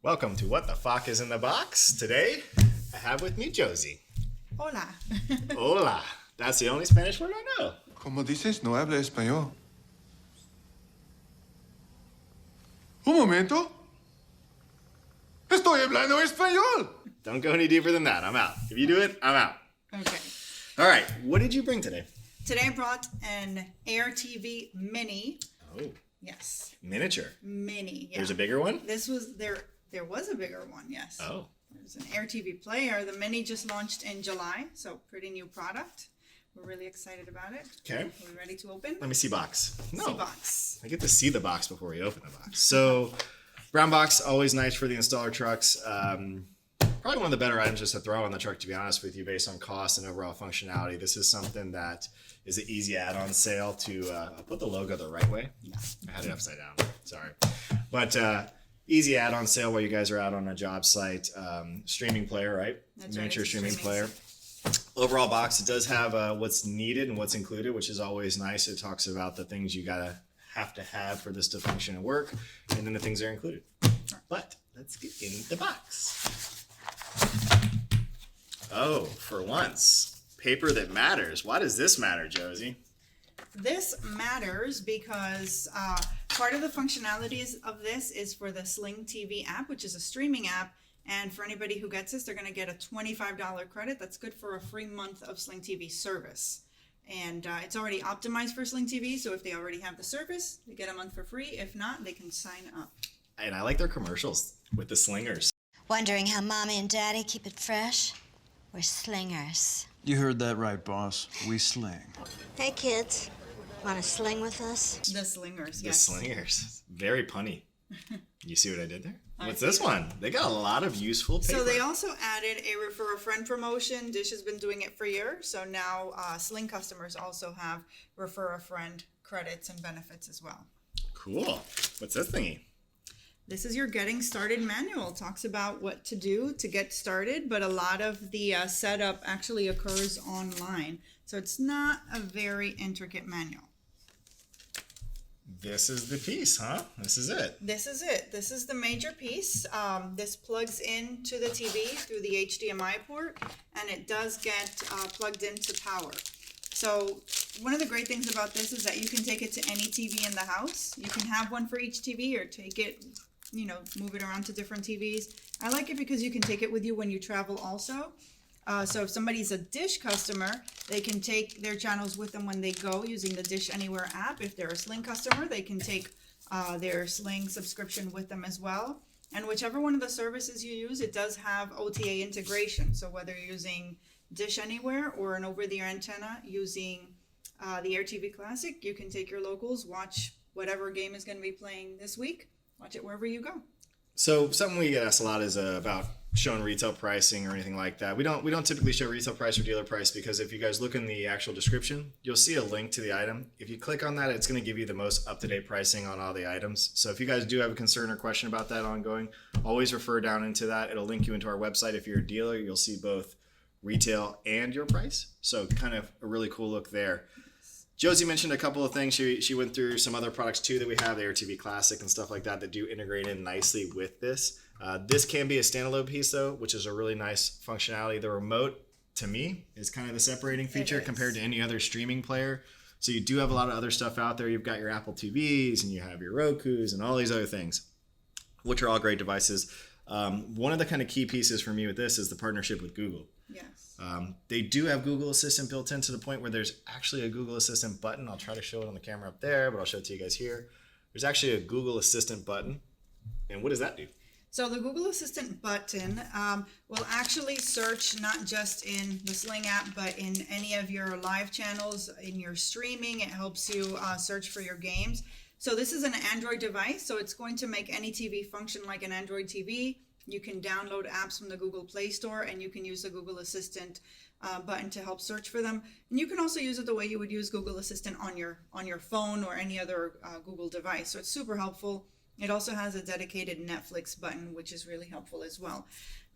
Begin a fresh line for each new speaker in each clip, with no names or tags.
Welcome to What the Fuck is in the Box. Today, I have with me Josie.
Hola.
Hola. That's the only Spanish word I know.
Como dices, no habla español. Un momento. Estoy hablando español.
Don't go any deeper than that. I'm out. If you do it, I'm out.
Okay.
All right. What did you bring today?
Today I brought an AirTV Mini.
Oh,
Yes.
miniature.
Mini. Yeah.
There's a bigger one?
This was there was a bigger one, yes.
Oh.
There's an AirTV player. The Mini just launched in July, so pretty new product. We're really excited about it.
Okay.
Are we ready to open?
Let me see box. No.
See box.
I get to see the box before we open the box. So, brown box, always nice for the installer trucks. Probably one of the better items just to throw on the truck, to be honest with you, based on cost and overall functionality. This is something that is an easy add-on sale to I'll put the logo the right way. I had it upside down. Sorry. But easy add-on sale while you guys are out on a job site. Streaming player, right?
That's
Miniature
right, it's
streaming
streaming.
player. Overall box, it does have what's needed and what's included, which is always nice. It talks about the things you have to have for this to function and work, and then the things that are included. But let's get in the box. Oh, for once, paper that matters. Why does this matter, Josie?
This matters because part of the functionalities of this is for the Sling TV app, which is a streaming app. And for anybody who gets this, they're going to get a $25 credit. That's good for a free month of Sling TV service. And it's already optimized for Sling TV. So if they already have the service, they get a month for free. If not, they can sign up.
And I like their commercials with the slingers.
Wondering how Mommy and Daddy keep it fresh? We're slingers.
You heard that right, boss. We sling.
Hey, kids. Want to sling with us?
The Slingers,
The
yes.
slingers. Very punny. You see what I did there?
I
What's
see
this
that.
one? They got a lot of useful paper.
So they also added a refer a friend promotion. Dish has been doing it for years. So now Sling customers also have refer a friend credits and benefits as well.
Cool. What's this thingy?
This is your getting started manual. It talks about what to do to get started, but a lot of the setup actually occurs online. So it's not a very intricate manual.
This is the piece, huh? This is it.
This is it. This is the major piece. This plugs into the TV through the HDMI port, and it does get plugged into power. So one of the great things about this is that you can take it to any TV in the house. You can have one for each TV or take it, move it around to different TVs. I like it because you can take it with you when you travel also. So if somebody's a Dish customer, they can take their channels with them when they go using the Dish Anywhere app. If they're a Sling customer, they can take their Sling subscription with them as well. And whichever one of the services you use, it does have OTA integration. So whether you're using Dish Anywhere or an over-the-air antenna using the AirTV Classic, you can take your locals, watch whatever game is going to be playing this week, watch it wherever you go.
So something we get asked a lot is about showing retail pricing or anything like that. We don't typically show retail price or dealer price because if you guys look in the actual description, you'll see a link to the item. If you click on that, it's going to give you the most up-to-date pricing on all the items. So if you guys do have a concern or question about that ongoing, always refer down into that. It'll link you into our website. If you're a dealer, you'll see both retail and your price. So kind of a really cool look there. Josie mentioned a couple of things. She went through some other products too that we have, the AirTV Classic and stuff like that do integrate in nicely with this. This can be a standalone piece though, which is a really nice functionality. The remote, to me, is kind of the separating feature compared to any other streaming player. So you do have a lot of other stuff out there. You've got your Apple TVs and you have your Rokus and all these other things, which are all great devices. One of the kind of key pieces for me with this is the partnership with Google.
Yes.
They do have Google Assistant built in to the point where there's actually a Google Assistant button. I'll try to show it on the camera up there, but I'll show it to you guys here. There's actually a Google Assistant button. And what does that do?
So the Google Assistant button will actually search not just in the Sling app, but in any of your live channels, in your streaming. It helps you search for your games. So this is an Android device, so it's going to make any TV function like an Android TV. You can download apps from the Google Play Store, and you can use the Google Assistant button to help search for them. And you can also use it the way you would use Google Assistant on your phone or any other Google device. So it's super helpful. It also has a dedicated Netflix button, which is really helpful as well.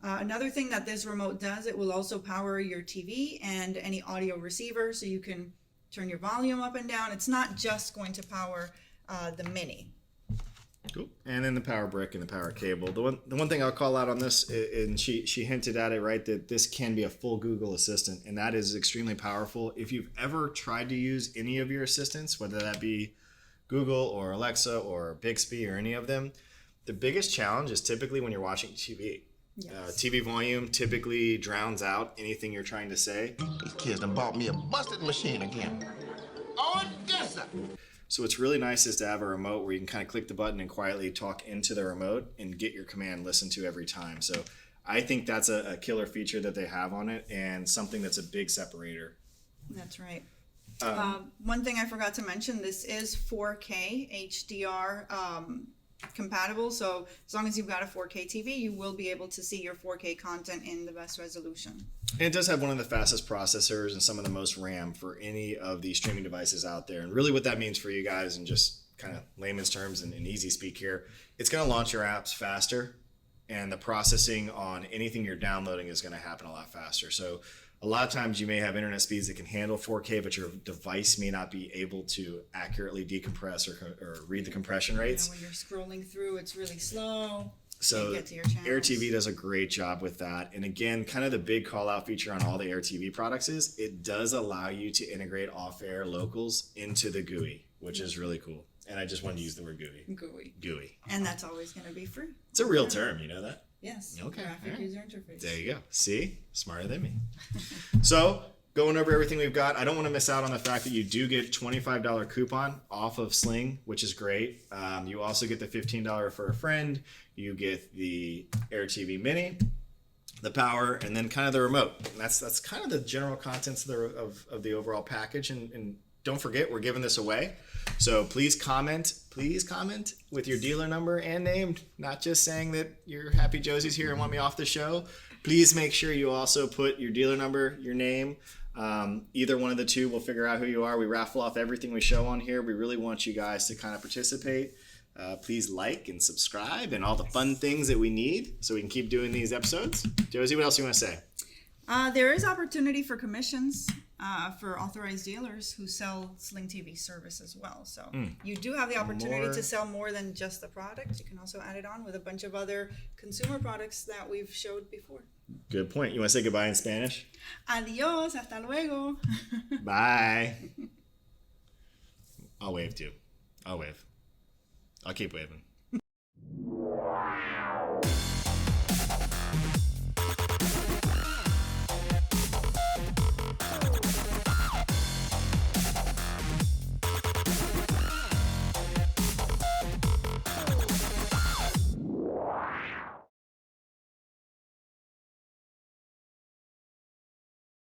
Another thing that this remote does, it will also power your TV and any audio receiver, so you can turn your volume up and down. It's not just going to power the Mini.
Cool. And then the power brick and the power cable. The one thing I'll call out on this, and she hinted at it, right, that this can be a full Google Assistant, and that is extremely powerful. If you've ever tried to use any of your assistants, whether that be Google or Alexa or Bixby or any of them, the biggest challenge is typically when you're watching TV.
Yes.
TV volume typically drowns out anything you're trying to say.
These kids done bought me a busted machine again. Oh, yes, sir.
So what's really nice is to have a remote where you can kind of click the button and quietly talk into the remote and get your command listened to every time. So I think that's a killer feature that they have on it and something that's a big separator.
That's right. One thing I forgot to mention, this is 4K HDR compatible. So as long as you've got a 4K TV, you will be able to see your 4K content in the best resolution.
And it does have one of the fastest processors and some of the most RAM for any of the streaming devices out there. And really what that means for you guys, in just kind of layman's terms and easy speak here, it's going to launch your apps faster, and the processing on anything you're downloading is going to happen a lot faster. So a lot of times you may have internet speeds that can handle 4K, but your device may not be able to accurately decompress or read the compression rates.
When you're scrolling through, it's really slow.
So
Get to your channels.
AirTV does a great job with that. And again, kind of the big call out feature on all the AirTV products is it does allow you to integrate off-air locals into the GUI, which is really cool. And I just wanted to use the word GUI. GUI.
And that's always going to be free.
It's a real term, you know that?
Yes.
Okay.
Graphic
All right.
user interface.
There you go. See? Smarter than me. So, going over everything we've got, I don't want to miss out on the fact that you do get $25 coupon off of Sling, which is great. You also get the $15 for a friend. You get the AirTV Mini, the power, and then kind of the remote. And that's kind of the general contents of the overall package. And don't forget, we're giving this away. So please comment with your dealer number and name, not just saying that you're happy Josie's here and want me off the show. Please make sure you also put your dealer number, your name. Either one of the two, we'll figure out who you are. We raffle off everything we show on here. We really want you guys to kind of participate. Please like and subscribe and all the fun things that we need so we can keep doing these episodes. Josie, what else do you want to say?
There is opportunity for commissions for authorized dealers who sell Sling TV service as well. So you do have the opportunity to sell more than just the product. You can also add it on with a bunch of other consumer products that we've showed before.
Good point. You want to say goodbye in Spanish?
Adios, hasta luego.
Bye. I'll wave too. I'll wave. I'll keep waving.